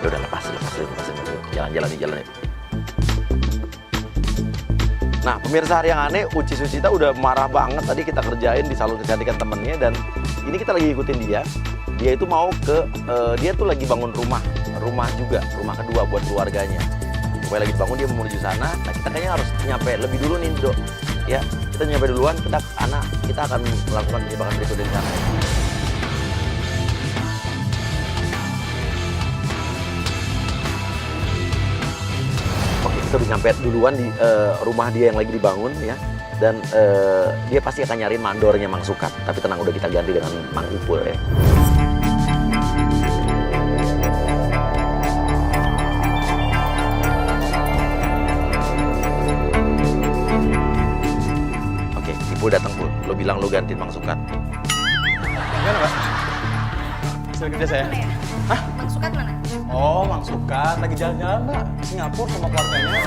Ya udah lepasin dulu. Jalan yuk. Nah, pemirsa Hari Yang Aneh, Uci Sucita udah marah banget tadi kita kerjain di salon kecantikan temennya, dan ini kita lagi ikutin dia. Dia itu mau ke, dia tuh lagi bangun rumah juga, rumah kedua buat keluarganya. Pokoknya lagi bangun, dia mau menuju sana. Nah, kita kayaknya harus nyampe lebih dulu nih, Dok. Ya, kita nyampe duluan, kita akan melakukan penjebakan berikutnya di sana. Oke, kita udah nyampe duluan di rumah dia yang lagi dibangun ya. Dan dia pasti akan nyariin mandornya Mang Sukat. Tapi tenang, udah kita ganti dengan Mang Ipul ya. Oke, Ipul datang, Pul. Lo bilang lo gantiin Mang Sukat. Gimana, Mbak? Hasil kerja saya? Mana ya? Hah? Mang Sukat mana? Oh, Mang Sukat lagi jalan-jalan, Mbak. Ke Singapura sama keluarganya.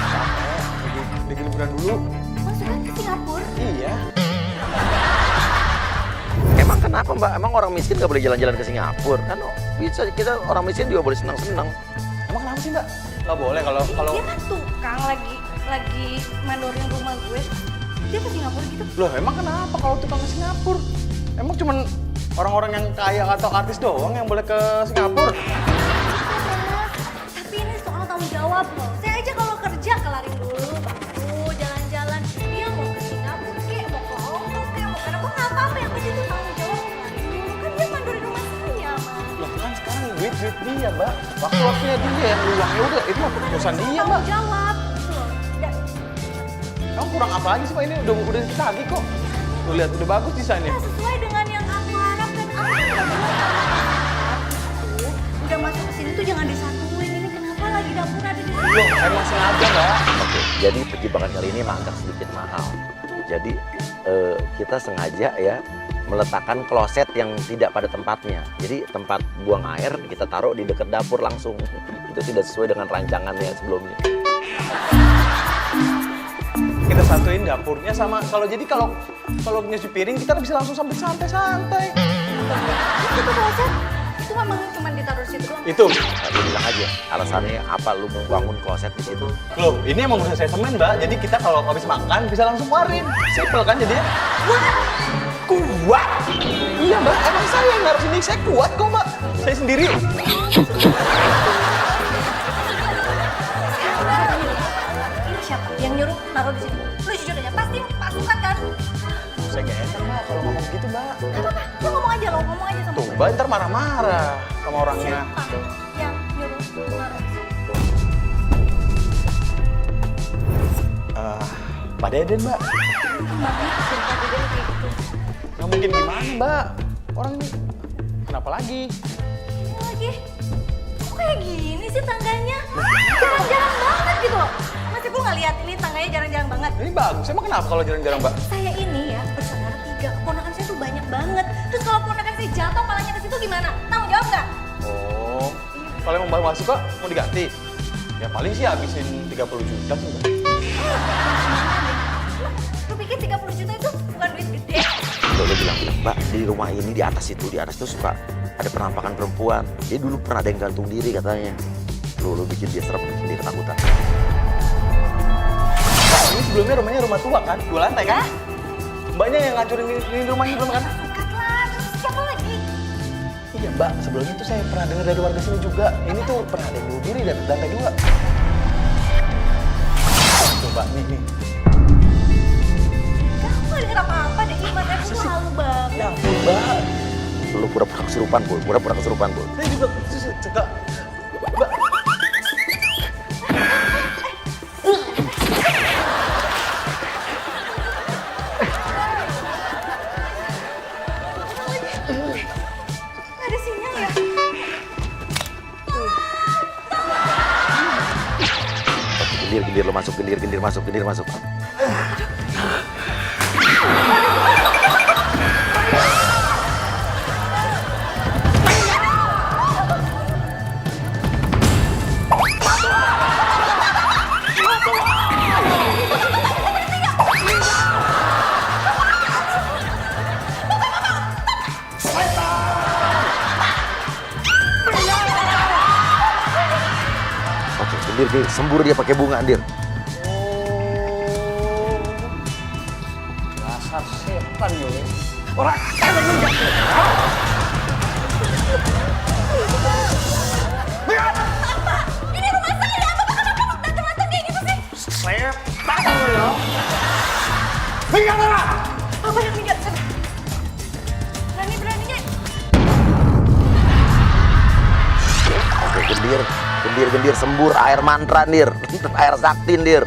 Capek, lagi liburan dulu. Mang Sukat ke Singapura? Iya. Emang kenapa, Mbak? Emang orang miskin nggak boleh jalan-jalan ke Singapura? Kan bisa, kita orang miskin juga boleh senang-senang. Emang kenapa sih, Mbak? Nggak boleh kalau... Dia kan tukang lagi mandorin rumah gue. Dia ke Singapura gitu. Loh, emang kenapa kalau tukang ke Singapura? Emang cuman orang-orang yang kaya atau artis doang yang boleh ke Singapura? Tapi ini soal tanggung jawab loh. Saya aja kalau kerja kelarin dulu, baru jalan-jalan. Dia mau ke Singapura, kayak mau ke Hongkong, kayak mau ke apa, nggak apa-apa. Yang penting itu tanggung jawab kelarin dulu. Kan dia mandorin rumah saya, Mas. Loh, kan sekarang duit dia, Mbak. Waktu-waktunya dia, uangnya udah, itu mah keputusan dia, Mbak. Tanggung jawab. Gitu loh. Kamu kurang apa lagi sih, Pak? Ini udah ditagih kok. Tuh lihat, udah bagus desainnya. Sesuai dengan yang aku harapkan. Aku nggak bilang udah masuk ke sini tuh jangan disatuin. Ini kenapa lagi dapur ada di sini? Loh, emang sengaja, Mbak. Oke, jadi penjebakan kali ini emang agak sedikit mahal. Jadi kita sengaja ya meletakkan kloset yang tidak pada tempatnya. Jadi tempat buang air kita taruh di dekat dapur langsung. Itu tidak sesuai dengan rancangannya sebelumnya. Kita satuin dapurnya sama kalau nyuci piring kita bisa langsung sambil santai-santai. Itu kloset, itu memang cuma ditaruh di situ doang. Itu. Nah, lu bilang aja alasannya apa lu mau bangun kloset di situ. Loh, ini emang udah saya semen, Mbak. Jadi kita kalau habis makan bisa langsung keluarin. Simple kan jadinya? Kuat. Iya, Mbak. Emang saya yang naruh sini. Saya kuat kok, Mbak. Saya sendiri. Ini siapa yang nyuruh naruh di sini? Lu jujur aja, pasti Pak Sukat kan? Saya gak enak, Mbak, kalau ngomong gitu, Mbak. Gak apa-apa, lu ngomong aja sama Tuh, gue. Mbak, ntar marah-marah sama orangnya. Siapa yang nyuruh naruh di sini? Pak Deden, Mbak. Mbaknya sumpah dia kayak gitu. Nggak mungkin gimana, Mbak. Orang ini kenapa lagi? Ini lagi, kok kayak gini sih tangganya? Jarang-jarang banget gitu loh. Mas Ipul nggak lihat ini tangganya jarang-jarang banget. Ini bagus. Emang kenapa kalau jarang-jarang, Mbak? Saya ini ya bersaudara 3, keponakan saya tuh banyak banget. Terus kalau keponakan saya jatuh palanya ke situ gimana? Tanggung jawab nggak? Oh, kalau emang Mbak suka mau diganti? Ya paling sih habisin 30 juta sih, Mbak. Lu pikir 30 juta itu bukan duit gede? Lu bilang, Mbak, di rumah ini di atas itu suka ada penampakan perempuan. Dia dulu pernah ada yang gantung diri katanya. Lu bikin dia serem, dia ketakutan. Mbak, ini sebelumnya rumahnya rumah tua kan? 2 lantai kan? Mbaknya yang ngancurin ini rumahnya belum kan? Angkat lah, terus siapa lagi? Iya, Mbak. Sebelumnya tuh saya pernah dengar dari warga sini juga. Ini tuh pernah ada yang bunuh diri dari lantai 2. Tuh, Mbak, nih. Kamu nggak denger apa-apa deh, gimana? Aku malu banget. Ya ampun, Mbak. Lu pura-pura kesurupan, Bu. Pura-pura kesurupan, Bu. Saya juga suka. Mbak. Nggak ada sinyal ya? Gendir lo masuk, gendir masuk. Dir, sembur dia pakai bunga, Dir. Oh. Dasar setan ya. Orang enak enggak. Ini rumah saya, Bapak kenapa datang-datang kayak gitu sih? Setan ya. Minggat lah. Apa yang minggat? Berani-beraninya. Oke, gendir sembur air mantra, Dir. Air sakti, Dir.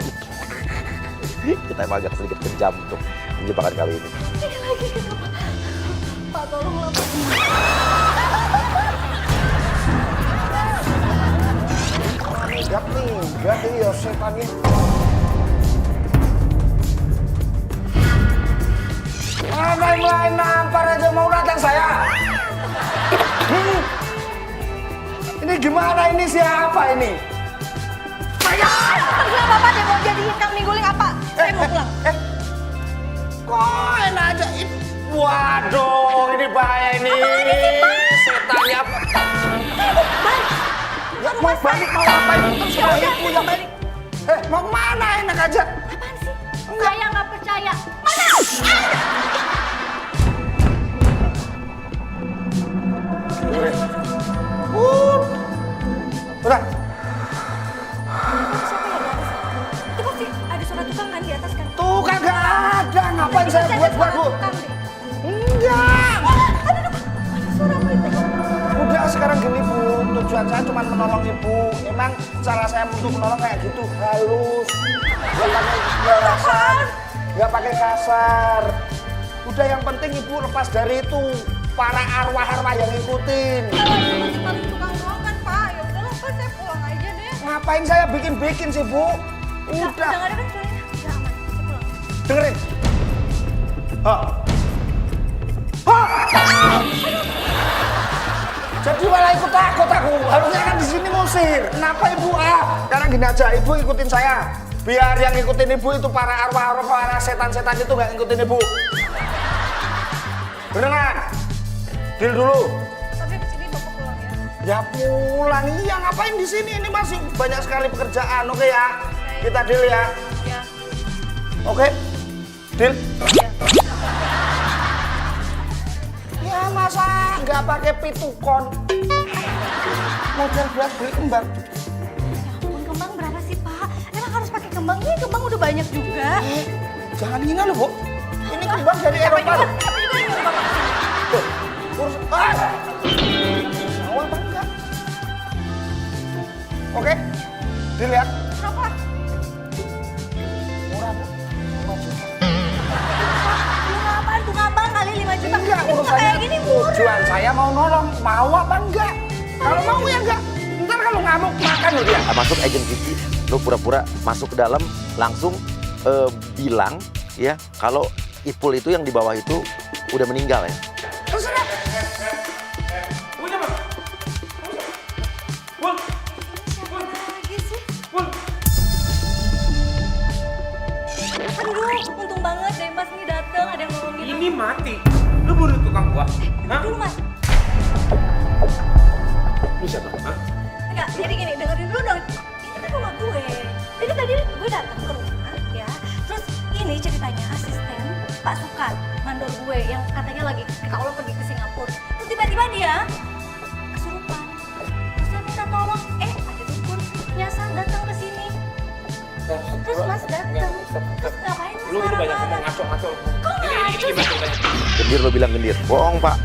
Kita emang agak sedikit kejam untuk menjebakan kali ini. Ini lagi kenapa? Pak, tolonglah, Pak. Minggat ya setannya. Apa yang lain nampar aja mau datang saya? Ini gimana ini siapa ini? Terserah Bapak deh mau jadiin kambing guling apa? Saya mau pulang. Kok enak aja? Waduh, ini bahaya ini. Setannya. Ya, mau balik mau apa ini? Terserah ibu yang balik. Mau kemana enak aja? Apaan sih? Saya nggak percaya. Mana? Udah. Siapa ya di atas? Itu pasti ada suara tukang kan di atas kan? Tuh kagak ada. Ngapain saya Pasti ada buat suara Bu? tukang deh. Enggak. Ada suara apa itu? Udah sekarang gini Bu, tujuan saya cuma menolong Ibu. Emang cara saya untuk menolong kayak gitu halus. Gak pakai kekerasan, gak pakai kasar. Udah yang penting Ibu lepas dari itu. Para arwah-arwah yang ngikutin. Kalau itu masih paling tukang doang kan Pak? Ya udahlah Pak, saya pulang aja deh. Ngapain saya bikin-bikin sih Bu? Udah Udah. nggak ada kan suaranya? Udah aman, saya pulang. Dengerin. Jadi malah ikut takut aku. Harusnya kan di sini ngusir. Kenapa Ibu? Karena gini aja, Ibu ikutin saya. Biar yang ngikutin Ibu itu para arwah-arwah, para setan-setan itu nggak ngikutin Ibu. Bener nggak? Deal dulu. Tapi abis ini Bapak pulang ya. Ya pulang. Iya ngapain di sini? Ini masih banyak sekali pekerjaan. Oke ya. Kita deal ya. Ya. Oke. Deal. Ya. Ya masa nggak pakai pitukon? Model buat beli kembang. Ya ampun, kembang berapa sih Pak? Emang harus pakai kembang? Ini kembang udah banyak juga. Jangan hina loh Bu. Ini kembang dari Eropa loh. Siapa juga yang nyuruh Bapak kesini? Tuh, urus. Mau apa enggak? Oke. Dilihat. Kenapa? Murah Bu. 5 juta. Bunga apaan? Bunga abang kali 5 juta. Enggak, Ini bunga urusannya kayak gini murah. tujuan saya mau nolong. Mau apa enggak? Kalau mau ya enggak. Ntar kalau ngamuk makan loh dia. Masuk agent Vicky, lu pura-pura masuk ke dalam, langsung bilang ya kalau Ipul itu yang di bawah itu udah meninggal ya. Terserah. Lagi sih. Aduh, untung banget deh Mas ini dateng, ada yang nolongin. Ini mati. Lu bunuh tukang gua. Hah? Dulu Mas. Lu siapa? Hah? Enggak, jadi gini, dengerin dulu dong. Ini kan rumah gue. Jadi tadi gue datang ke rumah ya. Terus ini ceritanya asisten Pak Sukan, mandor gue yang katanya lagi kalau pergi ke Singapura. Terus tiba-tiba dia kesurupan. Terus dia minta tolong, ada dukun nyasar datang ke sini. Terus Mas datang. Terus ngapain Mas Lu itu banyak ngomong marah-marah? ngaco-ngaco. Kok Ini ngaco gimana sih? ceritanya? Gendir lo bilang gendir. Bohong Pak.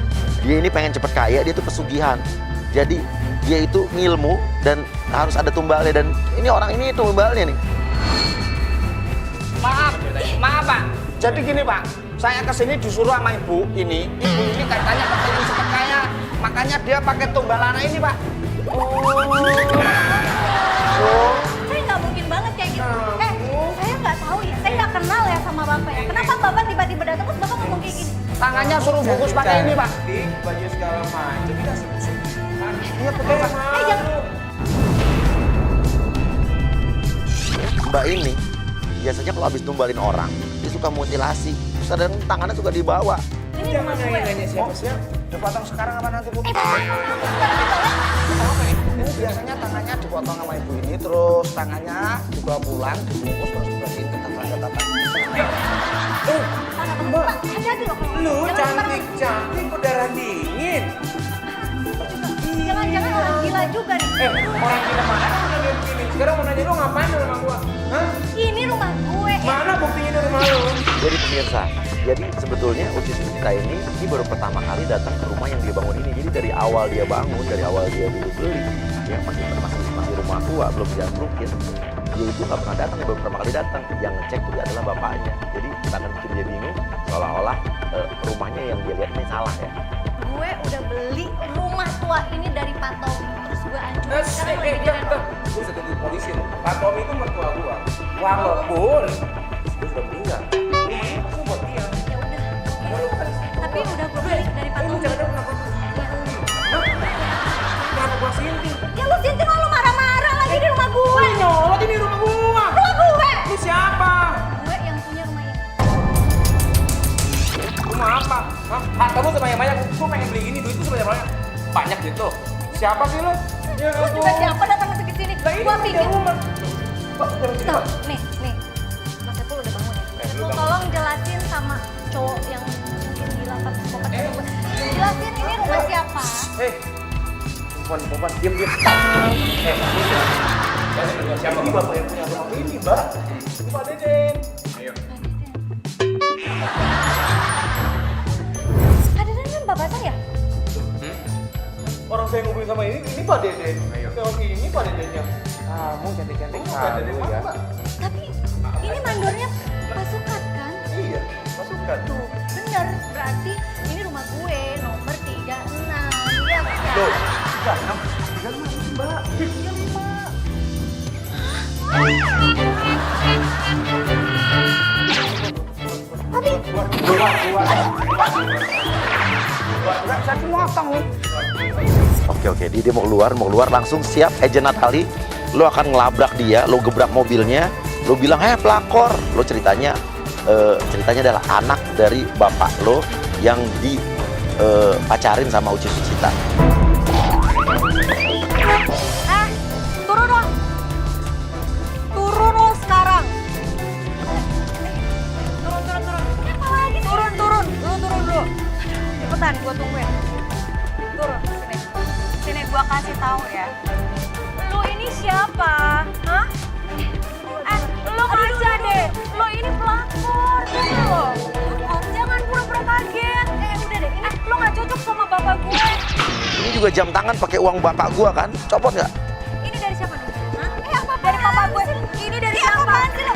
Dia ini pengen cepet kaya, dia tuh pesugihan. Jadi dia itu ngilmu dan harus ada tumbalnya dan ini orang ini tumbalnya nih. Maaf Pak. Jadi gini Pak, saya kesini disuruh sama ibu ini katanya kepengen cepet kaya, makanya dia pakai tumbal anak ini Pak. Saya nggak mungkin banget kayak gitu. Saya nggak tahu ya, saya nggak kenal ya sama Bapak ya. Kenapa Bapak tiba-tiba datang terus Bapak ngomong kayak gini? Tangannya suruh bungkus pakai ini Pak. Cantik, baju segala macam. Kita sebut-sebutan. Iya betul Pak. Jangan. Mbak ini biasanya kalau habis tumbalin orang, dia suka mutilasi. Terus ada tangannya suka dibawa. Ini rumah Jangan gue. nanya siapa-siapa. Dipotong sekarang apa nanti Bu? Bapak, sekarang kita ini biasanya tangannya dipotong sama ibu ini, terus tangannya dibawa pulang, dibungkus, terus dibersihin ke tetangga-tetangga. Mbak, hati-hati loh kalau Lu jangan cantik kok darah dingin. Jangan-jangan orang gila juga nih. Orang gila mana kan udah begini. Sekarang mau nanya lu ngapain di rumah gua? Hah? Ini rumah gue. Mana buktinya di rumah lu? Jadi pemirsa, jadi sebetulnya Uci Susita ini baru pertama kali datang ke rumah yang dia bangun ini. Jadi dari awal dia bangun, dari awal dia dulu beli, ya masih rumah tua, belum diamrukin. Dia itu nggak pernah datang, baru pertama kali datang. Yang ngecek dia adalah bapaknya. Jadi kita akan bikin dia bingung, seolah-olah rumahnya yang dia lihat ini salah ya. Gue udah beli rumah tua ini dari Pak Tommy. Terus gue hancurin. Sekarang gue pikirin. Gue bisa tunggu polisi loh. Pak Tommy itu mertua gua. Walaupun dia sudah meninggal. Rumahnya pasti buat dia. Ya udah. Tapi udah gue beli dari Pak Lu Tommy. jangan kenapa? Kenapa gua sinting? Ya lu sinting lu marah-marah lagi di rumah gue. Lu nyolot ini rumah gua. Rumah gue. Lu siapa? Gue yang punya rumah ini. Rumah apa? Hah? Harta lu sebanyak-banyak. Gua pengen beli ini, duit lu sebanyak-banyak. Banyak gitu. Siapa sih lu? Ya Lu juga siapa datang ke sini? Lah ini Gue udah pikir. rumah. Pak, jangan sini, Tuh, Pak. nih. Mas Epul udah bangun ya? Lu Lu bangun. tolong jelasin sama cowok yang mungkin gila pas pokoknya gue. Jelasin ini rumah siapa? Hei, perempuan, diam. Siapa? Ini bapak yang punya rumah ini, Mbak. Ini Pak Deden. Ayo. Ada kan bapak saya? Orang saya ngobrol sama ini Pak Deden. Ayo. Yang ini Pak Dedennya. Kamu cantik-cantik sekali ya. Tapi ini mandornya pasukan kan? Iya, masukkan. Tuh, bener. Berarti ini rumah gue nomor 36. Iya kan? Loh, 36, Mbak. 35. Tapi Keluar. Saya cuma motong nih. Oke, dia mau keluar langsung siap agent Natali. Lo akan ngelabrak dia, lo gebrak mobilnya, lo bilang, pelakor. Lo ceritanya adalah anak dari bapak lo yang dipacarin sama Uci Susita. turun dong. Turun lo sekarang. Turun. Kenapa lagi? Turun. Lu turun dulu. Cepetan, gua tungguin. Turun, sini gua kasih tahu ya. Lu ini siapa? Hah? Lu aja deh. Lu ini pelakor, gitu loh. Jangan pura-pura kaget. Udah deh. Ini lu nggak cocok sama bapak gue. Ini juga jam tangan pakai uang bapak gua kan? Copot nggak? Ini dari siapa nih? Hah? Apa dari papa gue? Ini dari siapa? Apaan sih lo?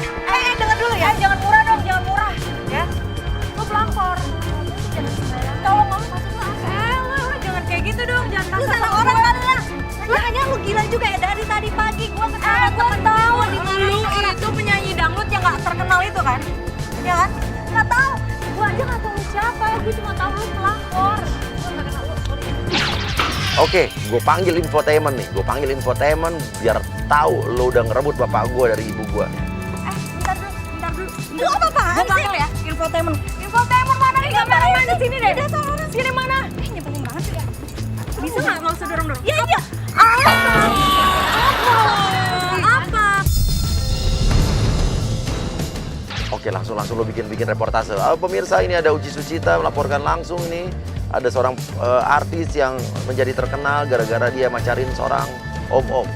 Dengar dulu ya. Jangan murah dong, jangan murah. Ya. Lu pelakor. Jangan sembarangan. Kalau ngomong maksud lu apa? Lu jangan kayak gitu dong. Jangan kasar. Lu salah orang kan lah. Makanya lu gila juga ya dari tadi pagi gua ketemu gua tahu lu itu penyanyi dangdut yang gak terkenal itu kan? Ya kan? Gak tahu. Gua aja gak tahu lu siapa. Gua cuma tahu lu pelakor. Gua gak kenal lu. Sorry. Oke, gue panggil infotainment nih. Gue panggil infotainment biar tahu lo udah ngerebut bapak gue dari ibu gue. Bentar dulu. Lu apa-apaan sih? Gue panggil ya, infotainment. Infotainment mana nih? Kamera mana? Sini deh. Sini mana? Nyebelin banget sih ya. Bisa nggak usah dorong-dorong? Iya. Apa? Oke, langsung lo bikin reportase. Pemirsa, ini ada Uci Susita melaporkan langsung nih. Ada seorang artis yang menjadi terkenal gara-gara dia macarin seorang om-om.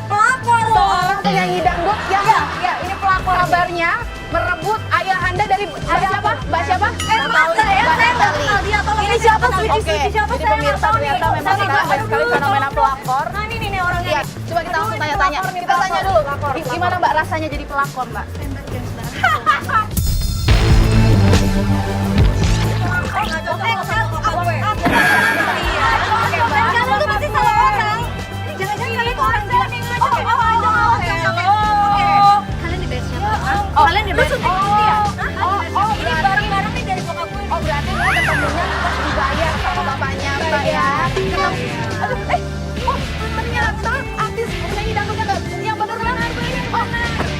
Pelakor Seorang penyanyi dangdut yang ya ini pelakor kabarnya merebut ayah Anda dari Mbak siapa? Mbak siapa? Masa ya, saya nggak kenal dia. Tolong Ini siapa? Suci Oke, siapa? jadi pemirsa ternyata memang sekarang banyak sekali fenomena pelakor. Nah ini orangnya. Iya, coba kita langsung tanya-tanya. Kita tanya dulu, gimana Mbak rasanya jadi pelakor Mbak? Kamu tuh pasti salah orang. Jangan-jangan kalian tuh orang jalan yang ngajak. Kalian dibayar siapa? Kalian dibayar dia? Ini barang-barang nih dari bokap gue. Oh berarti ini ketemunya pas dibayar sama bapaknya Mbak ya? Aduh, ternyata artis penyanyi dangdutnya yang benar-benar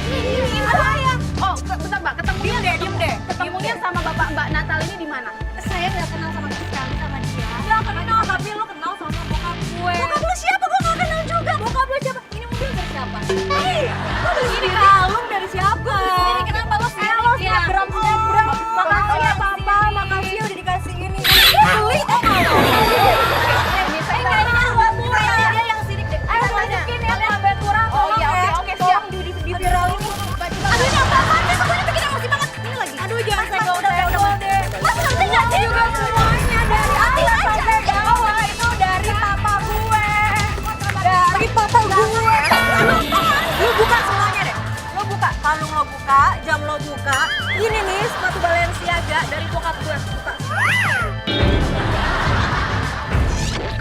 ini saya. Oh, bentar Mbak, ketemunya Diem deh. ketemunya sama bapak Mbak Natal ini di mana? Saya nggak kenal sama sekali sama dia. Ya kenal, tapi lo kenal sama bokap gue. Bokap lu siapa? Gue nggak kenal juga. Bokap jam lo buka. Ini nih sepatu Balenciaga dari bokap gue. Buka.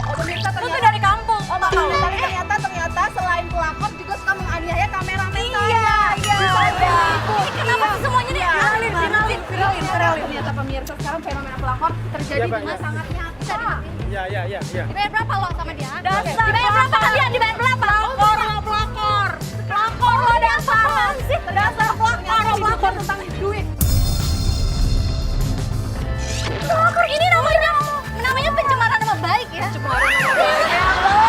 Oh pemirsa Lu tuh ternyata. dari kampung. Oh Mbak Kamu tadi ternyata selain pelakor juga suka menganiaya kameramen saya. Ini kenapa sih semuanya nih? Viralin. Ternyata pemirsa sekarang fenomena pelakor terjadi dengan sangat nyata. Iya. Dibayar berapa lo sama dia? Dibayar berapa kalian? Dibayar berapa? Pelakor. Pelakor lo dasar sih. Dasar pelakor tentang duit. Pelakor ini namanya pencemaran nama baik ya. Pencemaran nama baik.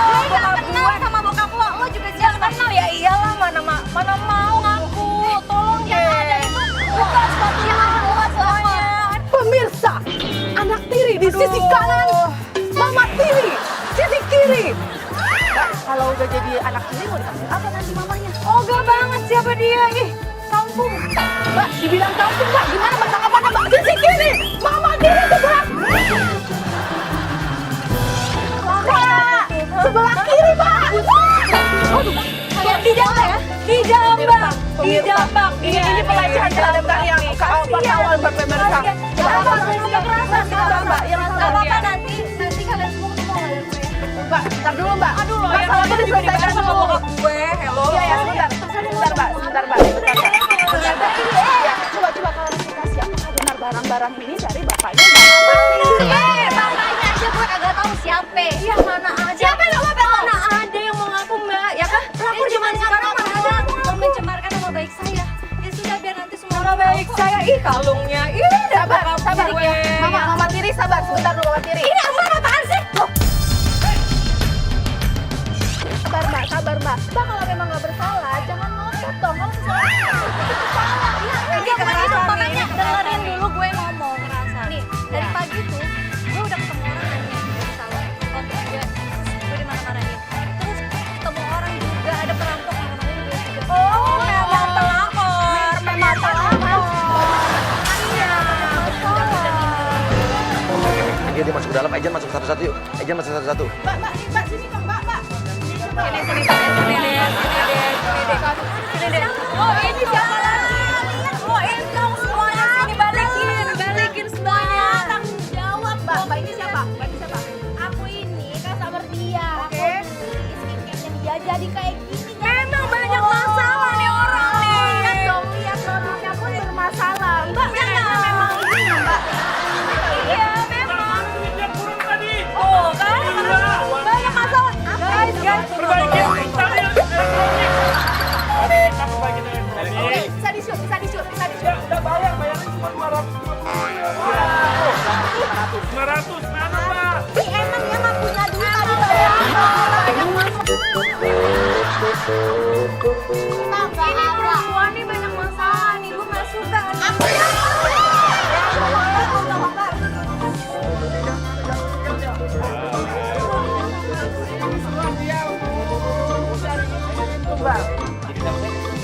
Lo gak kenal sama bokap lo juga jangan kenal ya. Iyalah mana mau ngaku. Tolong yang ada itu buka sepatu yang luas semuanya. Pemirsa, anak tiri di sisi kanan, mama tiri sisi kiri. Mbak, kalau udah jadi anak tiri mau dikasih apa nanti mamanya? Ogah banget siapa dia? Ih, kampung. Mbak, dibilang kampung Mbak, gimana Mbak tanggapannya Mbak? Sisi kiri, mama tiri sebelah. Sebelah kiri Mbak. Di jambak. Ini pelecehan terhadap yang awal pemirsa. Mbak, yang Apa nanti kalian semua ketemu ngeliat gue ya. Mbak, ntar dulu Mbak. Aduh lo Mbak, kalau tadi diselesaikan sama dulu. bokap gue. Hello. Iya, sebentar Mbak. Ya, coba kalau kasih apakah benar barang-barang ini dari bapaknya Makanya aja gue kagak tahu siapa. Iya mana aja. Siapa yang mau mana ada yang mau ngaku mbak, ya kan? Pelakor zaman sekarang mana ada mau mencemarkan nama baik saya. Ya sudah biar nanti semua nama baik saya. Ih kalungnya. Ih sabar gue. Mama Tiri sabar sebentar dulu Mama Tiri. Ini apa apaan sih? Loh, Sabar Mbak. Mbak kalau memang nggak bersalah jangan ngotot dong. Kalau misalnya itu salah. ini bukan itu makanya dengerin dulu gue ngomong ngerasa. Nih dari pagi tuh gue udah ketemu orang nanya salah. Oh gue dimarah-marahin. Terus ketemu orang juga ada perampok yang kemarin gue juga. Oh memang pelakor. Memang pelakor. Iya. Oke, dia masuk ke dalam. Ejan masuk satu-satu yuk. Ejan masuk satu-satu. Mbak sini Mbak. Sini deh. Oh ini siapa lagi? Oh ini dong semuanya sini balikin semuanya. Tanggung jawab Mbak ini siapa? Aku ini customer dia. Oke. Skincare-nya dia jadi kayak gini. Memang banyak masalah nih orang nih. Lihat produknya pun bermasalah. Mbak memang ini ya Mbak. Iya memang. Oh kan banyak masalah. Guys. Oke, bisa di shoot. Udah bayarin cuma 500 mana Mbak? Ih emang ya nggak punya duit tadi bayar. Ini perempuan nih banyak masalah nih, gue nggak suka.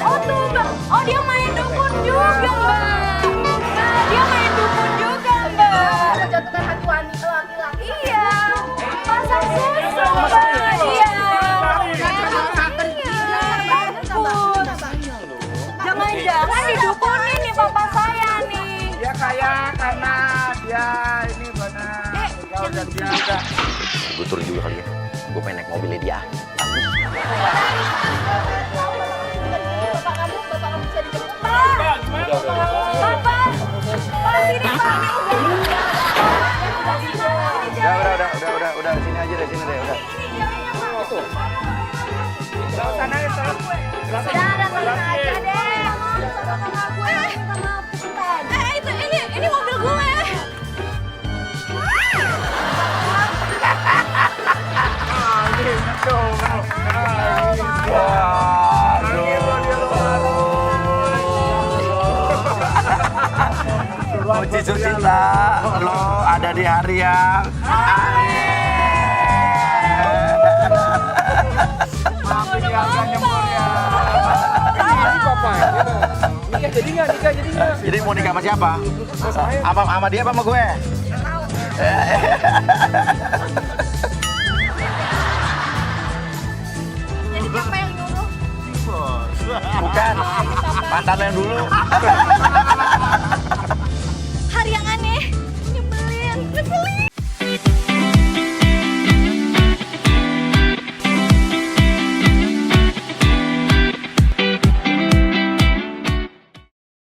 Oh tuh Mbak, oh dia main dukun juga Mbak. Nah dia main dukun juga Mbak. Menjatuhkan hati wanita laki-laki. Iya, pasang susu Mbak. Iya. Jangan-jangan didukunin nih papa saya nih. Dia kaya karena dia ini benar. Dan dia udah Gue turun juga kali ya. Gue pengen naik mobilnya dia. Bagus. Bapak kamu bisa dijemput. Pak, Papa, Pak sini Pak. Udah. Sini aja deh, udah. sana ya sana. Udah datang aja deh. Ini mobil gue. Puji Sucita, lo ada di hari yang Nikah jadi nggak? Jadi mau nikah sama siapa? Sama dia apa sama gue? Jadi siapa yang nyuruh? Bukan. Papa. Mantan lo yang dulu.